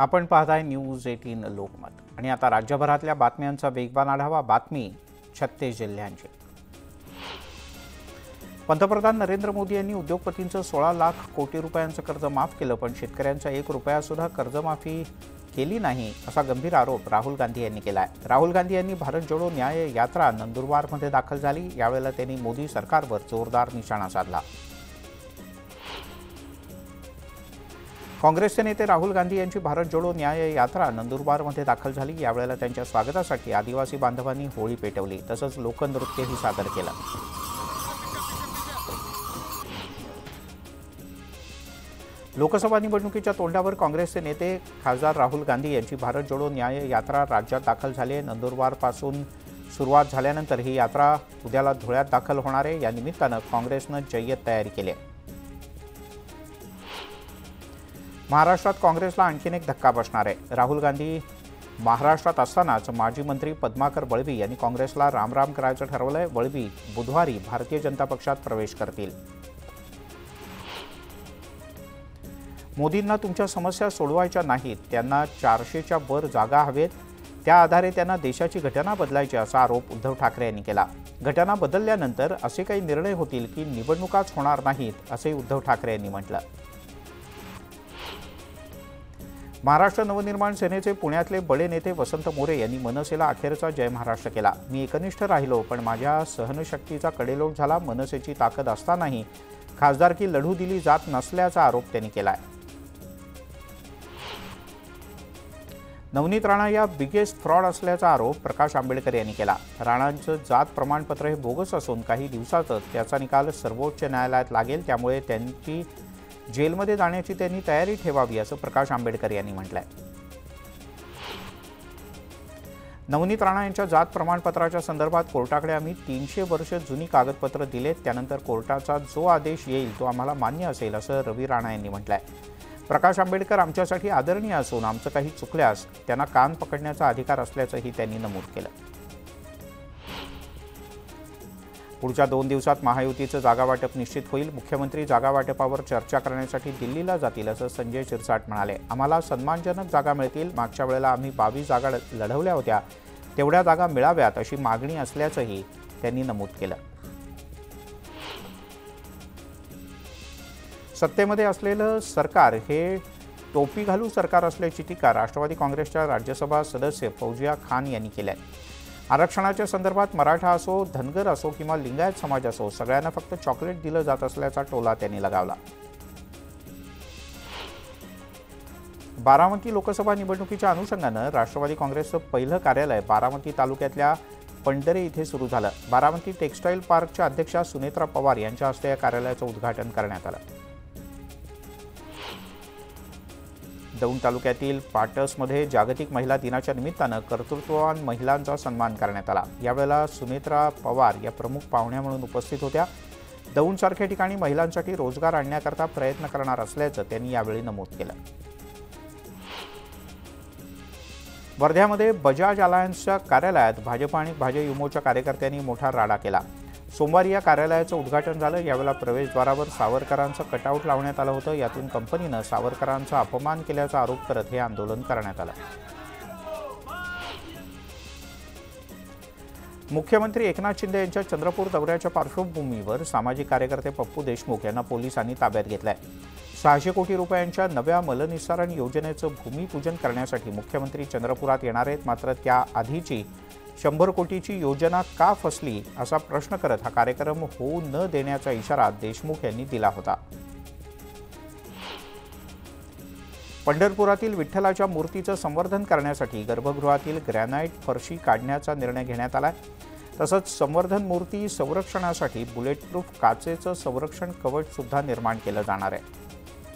आपण पाहताय न्यूज 18 लोकमत आणि आता राज्यभरातल्या बातम्यांचा वेगवान आढावा. बातमी 36 जिल्ह्यांची. पंतप्रधान नरेंद्र मोदी यांनी उद्योगपतींचं 16 लाख कोटी रुपयांचं कर्ज माफ केलं, पण शेतकऱ्यांचा 1 रुपया सुद्धा कर्जमाफी केली नाही असा गंभीर आरोप राहुल गांधी यांनी केला आहे. राहुल गांधी यांनी भारत जोडो न्याय यात्रा नंदुरबारमध्ये दाखल झाली. यावेळेला त्यांनी मोदी सरकारवर जोरदार निशाणा साधला. काँग्रेसचे नेते राहुल गांधी यांची भारत जोडो न्याय यात्रा नंदुरबारमध्ये दाखल झाली. यावेळेला त्यांच्या स्वागतासाठी आदिवासी बांधवांनी होळी पेटवली, तसंच लोकनृत्यही सादर केलं. लोकसभा निवडणुकीच्या तोंडावर काँग्रेसचे नेते खासदार राहुल गांधी यांची भारत जोडो न्याय यात्रा राज्यात दाखल झाली आहे. नंदुरबारपासून सुरुवात झाल्यानंतर ही यात्रा उद्याला धुळ्यात दाखल होणार आहे. या निमित्तानं काँग्रेसनं जय्यत तयारी केली आहे. महाराष्ट्रात काँग्रेसला आणखीन एक धक्का बसणार आहे. राहुल गांधी महाराष्ट्रात असतानाच माजी मंत्री पद्माकर वळवी यांनी काँग्रेसला रामराम करायचं ठरवलंय. वळवी बुधवारी भारतीय जनता पक्षात प्रवेश करतील. मोदींना तुमच्या समस्या सोडवायच्या नाहीत, त्यांना 400च्या वर जागा हवेत, त्या आधारे त्यांना देशाची घटना बदलायची असा आरोप उद्धव ठाकरे यांनी केला. घटना बदलल्यानंतर असे काही निर्णय होतील की निवडणुकाच होणार नाहीत, असे उद्धव ठाकरे यांनी म्हटलं. महाराष्ट्र नवनिर्माण सेनेचे पुण्यातले बडे नेते वसंत मोरे यांनी मनसेला अखेरचा जय महाराष्ट्र केला. मी एकनिष्ठ राहिलो, पण माझ्या सहनशक्तीचा कडेलोट झाला. मनसेची ताकद असतानाही खासदारकी लढू दिली जात नसल्याचा आरोप त्यांनी केलाय. नवनीत राणा या बिगेस्ट फ्रॉड असल्याचा आरोप प्रकाश आंबेडकर यांनी केला. राणांचं जात प्रमाणपत्र हे बोगस असून काही दिवसातच त्याचा निकाल सर्वोच्च न्यायालयात लागेल, त्यामुळे त्यांची जेलमध्ये जाण्याची त्यांनी तयारी ठेवावी, असं प्रकाश आंबेडकर यांनी म्हटलंय. नवनीत राणा यांच्या जात प्रमाणपत्राच्या संदर्भात कोर्टाकडे आम्ही 300 वर्ष जुनी कागदपत्र दिलेत. त्यानंतर कोर्टाचा जो आदेश येईल तो आम्हाला मान्य असेल, असं रवी राणा यांनी म्हटलंय. प्रकाश आंबेडकर आमच्यासाठी आदरणीय असून आमचं काही चुकल्यास त्यांना कान पकडण्याचा अधिकार असल्याचंही त्यांनी नमूद केलं. पुढच्या 2 दिवसात महायुतीचं जागावाटप निश्चित होईल. मुख्यमंत्री जागावाटपावर चर्चा करण्यासाठी दिल्लीला जातील, असं संजय शिरसाट म्हणाले. आम्हाला सन्मानजनक जागा मिळतील. मागच्या वेळेला आम्ही 22 जागा लढवल्या होत्या, तेवढ्या जागा मिळाव्यात अशी मागणी असल्याचंही त्यांनी नमूद केलं. सत्तेमध्ये असलेलं सरकार हे टोपी घालू सरकार असल्याची टीका राष्ट्रवादी काँग्रेसच्या राज्यसभा सदस्य फौजिया खान यांनी केली आहे. आरक्षणाच्या संदर्भात मराठा असो, धनगर असो किंवा लिंगायत समाज असो, सगळ्यांना फक्त चॉकलेट दिलं जात असल्याचा टोला त्यांनी लगावला. बारामती लोकसभा निवडणुकीच्या अनुषंगानं राष्ट्रवादी काँग्रेसचं पहिलं कार्यालय बारामती तालुक्यातल्या पंढरे इथे सुरू झालं. बारामती टेक्स्टाईल पार्कच्या अध्यक्षा सुनेत्रा पवार यांच्या हस्ते या कार्यालयाचं उद्घाटन करण्यात आलं. दौंड तालुक्यातील पाटसमध्ये जागतिक महिला दिनाच्या निमित्तानं कर्तृत्ववान महिलांचा सन्मान करण्यात आला. यावेळेला सुनेत्रा पवार या प्रमुख पाहुण्या म्हणून उपस्थित होत्या. दौंडसारख्या ठिकाणी महिलांसाठी रोजगार आणण्याकरता प्रयत्न करणार असल्याचं त्यांनी यावेळी नमूद केलं. वर्ध्यामध्ये बजाज अलायन्सच्या कार्यालयात भाजप आणि भाजयुमोच्या कार्यकर्त्यांनी मोठा राडा केला. सोमवारी या कार्यालयाचं उद्घाटन झालं. यावेळेला प्रवेशद्वारावर सावरकरांचं कटआउट लावण्यात आलं होतं. यातून कंपनीनं सावरकरांचा अपमान केल्याचा आरोप करत हे आंदोलन करण्यात आलं. मुख्यमंत्री एकनाथ शिंदे यांच्या चंद्रपूर दौऱ्याच्या पार्श्वभूमीवर सामाजिक कार्यकर्ते पप्पू देशमुख यांना पोलिसांनी ताब्यात घेतलंय. 600 कोटी रुपयांच्या नव्या मलनिस्सारण योजनेचं भूमिपूजन करण्यासाठी मुख्यमंत्री चंद्रपुरात येणार आहेत. मात्र त्याआधीची 100 कोटीची योजना का फसली असा प्रश्न करत हा कार्यक्रम होऊ न देण्याचा इशारा देशमुख यांनी दिला होता. पंढरपुरातील विठ्ठलाच्या मूर्तीचं संवर्धन करण्यासाठी गर्भगृहातील ग्रॅनाइट फरशी काढण्याचा निर्णय घेण्यात आला. तसंच संवर्धन मूर्ती संरक्षणासाठी बुलेटप्रूफ काचेचं संरक्षण कवच सुद्धा निर्माण केलं जाणार आहे.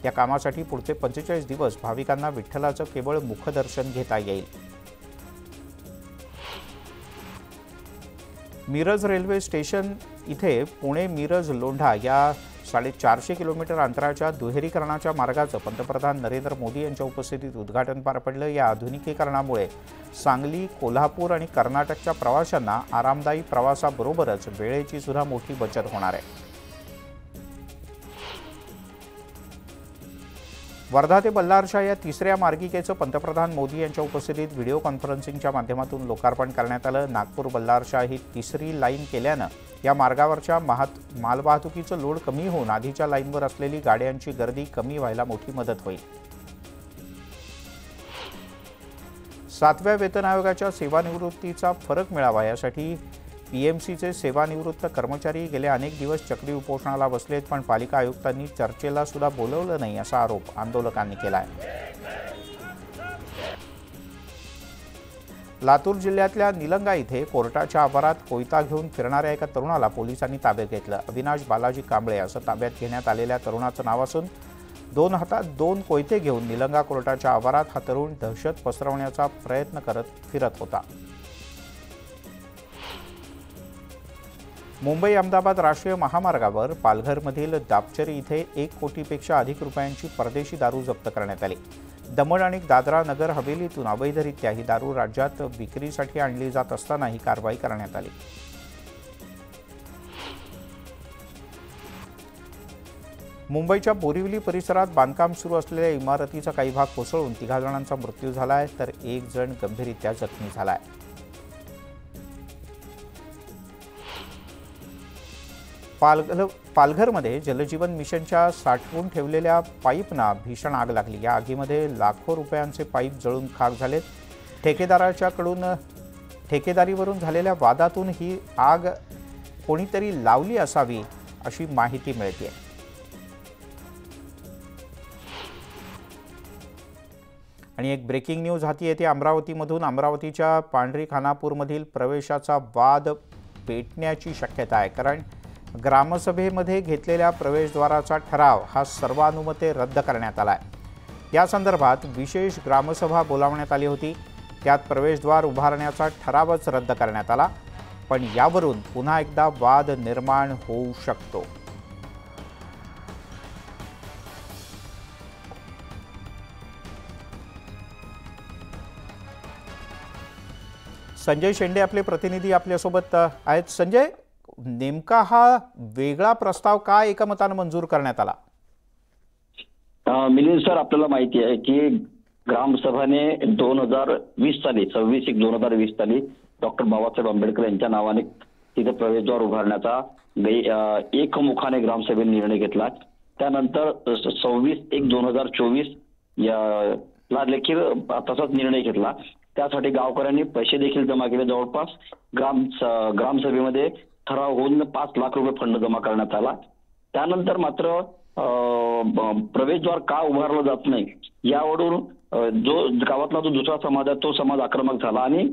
या कामासाठी पुढचे 45 दिवस भाविकांना विठ्ठलाचं केवळ मुखदर्शन घेता येईल. मिरज रेल्वे स्टेशन इथे पुणे मिरज लोंढा या 450 किलोमीटर अंतराच्या दुहेरीकरणाच्या मार्गाचं पंतप्रधान नरेंद्र मोदी यांच्या उपस्थितीत उद्घाटन पार पडलं. या आधुनिकीकरणामुळे सांगली, कोल्हापूर आणि कर्नाटकच्या प्रवाशांना आरामदायी प्रवासाबरोबरच वेळेची सुद्धा मोठी बचत होणार आहे. वर्धा ते बल्लारशा या तिसऱ्या मार्गिकेचं पंतप्रधान मोदी यांच्या उपस्थितीत व्हिडिओ कॉन्फरन्सिंगच्या माध्यमातून लोकार्पण करण्यात आलं। नागपूर बल्लारशा ही तिसरी लाईन केल्यानं या मार्गावरच्या मालवाहतुकीचं लोड कमी होऊन आधीच्या लाईनवर असलेली गाड्यांची गर्दी कमी व्हायला मोठी मदत होईल। 7व्या वेतन आयोगाच्या सेवानिवृत्तीचा फरक मिळावा यासाठी पीएमसीचे सेवानिवृत्त कर्मचारी गेले अनेक दिवस चक्री उपोषणाला बसलेत, पण पालिका आयुक्तांनी चर्चेला सुद्धा बोलवलं नाही असा आरोप आंदोलकांनी केला आहे। लातूर जिल्ह्यातल्या निलंगा इथे कोर्टाच्या आवारात कोयता घेऊन फिरणाऱ्या एका तरुणाला पोलिसांनी ताब्यात घेतलं। अविनाश बालाजी कांबळे असं ताब्यात घेण्यात आलेल्या तरुणाचं नाव असून 2 हातात 2 कोयते घेऊन निलंगा कोर्टाच्या आवारात हा तरुण दहशत पसरवण्याचा प्रयत्न करत फिरत होता। मुंबई अहमदाबाद राष्ट्रीय महामार्गावर पालघरमधील दापचरी इथे 1 कोटीपेक्षा अधिक रुपयांची परदेशी दारू जप्त करण्यात आली। दमण आणि दादरा नगर हवेलीतून अवैधरित्या ही दारू राज्यात विक्रीसाठी आणली जात असताना ही कारवाई करण्यात आली। मुंबईच्या बोरिवली परिसरात बांधकाम सुरू असलेल्या इमारतीचा काही भाग कोसळून 3 जणांचा मृत्यू झाला आहे, तर 1 जण गंभीररित्या जखमी झाला आहे। पालघरमध्ये जलजीवन मिशनच्या साठवून ठेवलेल्या पाईपना भीषण आग लागली। या आगीमध्ये लाखो रुपयांचे पाईप जळून खाक झालेत। ठेकेदारीवरून झालेल्या वादातून ही आग कोणीतरी लावली असावी अशी माहिती मिळते। आणि एक ब्रेकिंग न्यूज हाती येते अमरावतीमधून। अमरावतीच्या पांढरी खानापूरमधील प्रवेशाचा वाद पेटण्याची शक्यता आहे, कारण ग्रामसभेमध्ये घेतलेल्या प्रवेशद्वाराचा ठराव हा सर्वानुमते रद्द करण्यात आला आहे। या संदर्भात विशेष ग्रामसभा बोलावण्यात आली होती, त्यात प्रवेशद्वार उभारण्याचा ठरावच रद्द करण्यात आला, पण यावरून पुन्हा एकदा वाद निर्माण होऊ शकतो। संजय शेंडे आपले प्रतिनिधी आपल्यासोबत आहेत। संजय, नेमका हा वेगळा प्रस्ताव का एकमताने मंजूर करण्यात आला? मिलिंद सर, आपल्याला माहिती आहे की ग्रामसभाने 2020 साली 26/1/2020 साली डॉक्टर बाबासाहेब आंबेडकर यांच्या नावाने तिथे प्रवेशद्वार उभारण्याचा एकमुखाने ग्रामसभेने निर्णय घेतला। त्यानंतर 26/1/2024 ला देखील तसाच निर्णय घेतला। त्यासाठी गावकऱ्यांनी पैसे देखील जमा केले। जवळपास ग्रामसभेमध्ये ठराव होऊन 5 लाख रुपये फंड जमा करण्यात आला। त्यानंतर मात्र प्रवेशद्वार का उभारलं जात नाही यावरून जो गावातला जो दुसरा समाज आहे तो समाज आक्रमक झाला आणि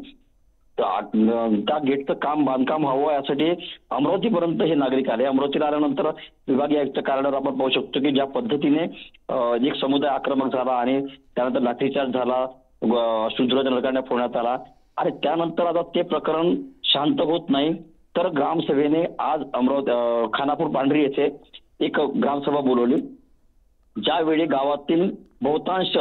त्या गेटचं बांधकाम व्हावं यासाठी अमरावतीपर्यंत हे नागरिक आले। अमरावतीला आल्यानंतर विभागीय आयुक्त कार्यालयावर आपण पाहू शकतो की ज्या पद्धतीने एक समुदाय आक्रमक झाला आणि त्यानंतर लाठीचार्ज झाला, शुद्र नरकांना फोडण्यात आला आणि त्यानंतर आता ते प्रकरण शांत होत नाही, तर ग्रामसभेने आज खानापूर पांढरी येथे एक ग्रामसभा बोलवली। ज्यावेळी गावातील बहुतांश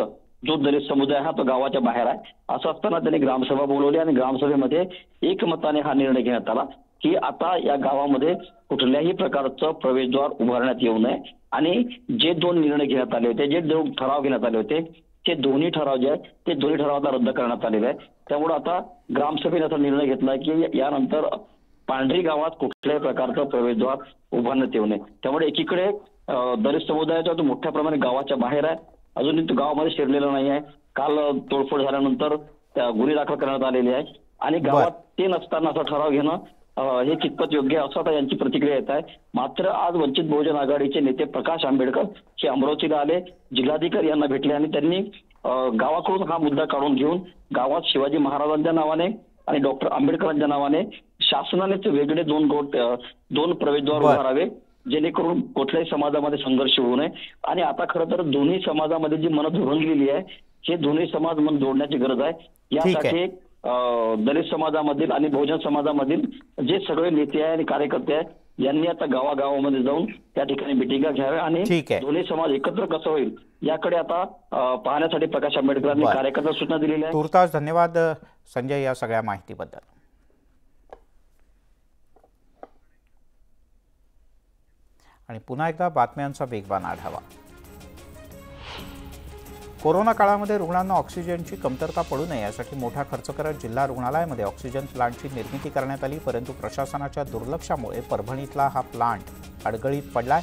जो दलित समुदाय हा तो गावाच्या बाहेर आहे, असं असताना त्यांनी ग्रामसभा बोलवली आणि ग्रामसभेमध्ये एकमताने हा निर्णय घेण्यात आला की आता या गावामध्ये कुठल्याही प्रकारचं प्रवेशद्वार उभारण्यात येऊ नये आणि जे 2 निर्णय घेण्यात आले होते, जे 2 ठराव घेण्यात आले होते, ते दोन्ही ठराव जे आहेत ते दोन्ही ठरावाला रद्द करण्यात आलेले आहे। त्यामुळे आता ग्रामसभेने असा निर्णय घेतला की यानंतर पांढरी गावात कुठल्याही प्रकारचं प्रवेशद्वार उभारण्यात येऊ नये। त्यामुळे एकीकडे दलित समुदायाचा तो मोठ्या प्रमाणात गावाच्या बाहेर आहे, अजूनही तो गावामध्ये शिरलेला नाही आहे। काल तोडफोड झाल्यानंतर गुन्हे दाखल करण्यात आलेले आहे आणि गावात ते नसताना असा ठराव घेणं हे कितपत योग्य असं आता यांची प्रतिक्रिया येत आहे। मात्र आज वंचित बहुजन आघाडीचे नेते प्रकाश आंबेडकर हे अमरावतीला आले, जिल्हाधिकारी यांना भेटले आणि त्यांनी गावाकडून हा मुद्दा काढून घेऊन गावात शिवाजी महाराजांच्या नावाने आणि डॉक्टर आंबेडकरांच्या नावाने शासनाने वेगळे 2 प्रवेशद्वार उभारावे, जेणेकरून कुठल्याही समाजामध्ये संघर्ष होऊ नये। आणि आता खरं तर दोन्ही समाजामध्ये जी मन दुभंगलेली आहे, हे दोन्ही समाज मन जोडण्याची गरज आहे। यासाठी दलित समाजामधील आणि बहुजन समाजामधील जे सगळे नेते आहे आणि कार्यकर्ते आहेत यांनी आता गावागावामध्ये जाऊन त्या ठिकाणी मिटिंगा घ्याव्या आणि दोन्ही समाज एकत्र कसं होईल याकडे आता पाहण्यासाठी प्रकाश आंबेडकरांनी कार्यकर्त्यांना सूचना दिलेल्या आहेत। तुर्तास धन्यवाद संजय या सगळ्या माहितीबद्दल। आणि पुन्हा एकदा बातम्यांचा वेगवान आढावा। कोरोना काळामध्ये रुग्णांना ऑक्सिजनची कमतरता पडू नये यासाठी मोठा खर्च करत जिल्हा रुग्णालयामध्ये ऑक्सिजन प्लांटची निर्मिती करण्यात आली, परंतु प्रशासनाच्या दुर्लक्षामुळे परभणीतला हा प्लांट अडगळीत पडलाय।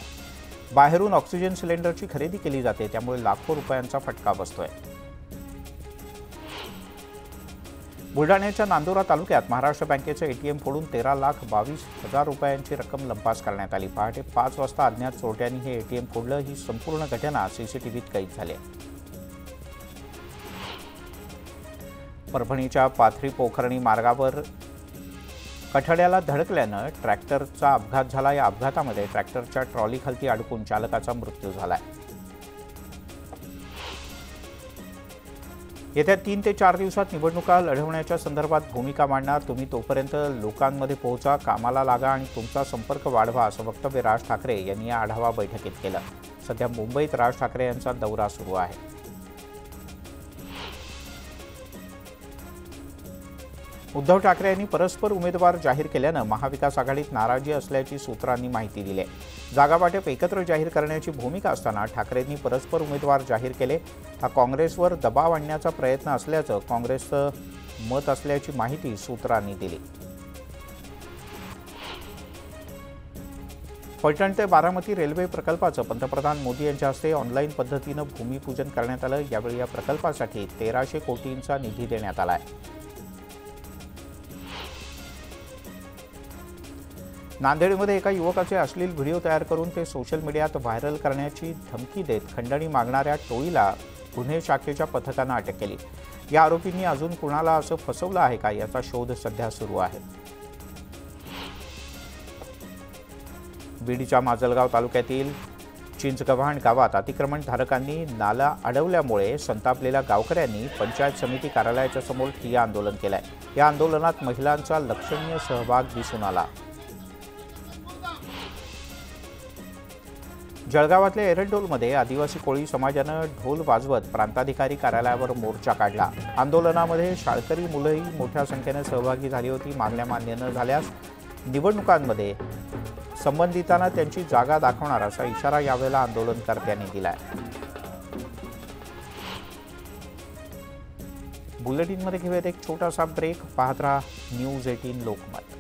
बाहेरून ऑक्सिजन सिलेंडरची खरेदी केली जाते, त्यामुळे लाखो रुपयांचा फटका बसतोय। बुलढाण्याच्या नांदुरा तालुक्यात महाराष्ट्र बँकेचे एटीएम फोडून 13,22,000 रुपयांची रक्कम लंपास करण्यात आली। पहाटे 5 वाजता अज्ञात चोरट्यांनी हे एटीएम फोडलं। ही संपूर्ण घटना सीसीटीव्हीत कैद झाली आहे। परभणीच्या पाथरी पोखरणी मार्गावर कठड्याला धडकल्यानं ट्रॅक्टरचा अपघात झाला। या अपघातामध्ये ट्रॅक्टरच्या ट्रॉलीखाली अडकून चालकाचा मृत्यू झालाय। येत्या 3 ते 4 दिवसात निवडणुका लढवण्याच्या संदर्भात भूमिका मांडणार। तुम्ही तोपर्यंत लोकांमध्ये पोहोचा, कामाला लागा आणि तुमचा संपर्क वाढवा, असं वक्तव्य राज ठाकरे यांनी या आढावा बैठकीत केलं। सध्या मुंबईत राज ठाकरे यांचा दौरा सुरू आहे। उद्धव ठाकरे यांनी परस्पर उमेदवार जाहीर केल्यानं महाविकास आघाडीत नाराजी असल्याची सूत्रांनी माहिती दिली आहे। जागावाटप एकत्र जाहीर करण्याची भूमिका असताना ठाकरेंनी परस्पर उमेदवार जाहीर केले। हा काँग्रेसवर दबाव आणण्याचा प्रयत्न असल्याचं काँग्रेसचं मत असल्याची माहिती सूत्रांनी दिली। फलटण ते बारामती रेल्वे प्रकल्पाचं पंतप्रधान मोदी यांच्या हस्ते ऑनलाईन पद्धतीनं भूमिपूजन करण्यात आलं। यावेळी या प्रकल्पासाठी 1300 कोटींचा निधी देण्यात आला आहे। नांदेडमध्ये एका युवकाचे अश्लील व्हिडिओ तयार करून ते सोशल मीडियात व्हायरल करण्याची धमकी देत खंडणी मागणाऱ्या टोळीला गुन्हे शाखेच्या पथकानं अटक केली। या आरोपींनी अजून कुणाला असं फसवलं आहे का याचा शोध सध्या सुरू आहे। बीडच्या माजलगाव तालुक्यातील चिंचगव्हाण गावात अतिक्रमणधारकांनी नाला अडवल्यामुळे संतापलेल्या गावकऱ्यांनी पंचायत समिती कार्यालयाच्या समोर ठिय्या आंदोलन केलंय। या आंदोलनात महिलांचा लक्षणीय सहभाग दिसून आला। जळगावातल्या एरंडोलमध्ये आदिवासी कोळी समाजानं ढोल वाजवत प्रांताधिकारी कार्यालयावर मोर्चा काढला। आंदोलनामध्ये शाळकरी मुलंही मोठ्या संख्येने सहभागी झाली होती। मागण्या मान्य न झाल्यास निवडणुकांमध्ये संबंधितांना त्यांची जागा दाखवणार असा इशारा यावेळेला आंदोलनकर्त्यांनी दिलाय। बुलेटिनमध्ये घेऊयात एक छोटासा ब्रेक। पाहत रहा न्यूज 18 लोकमत।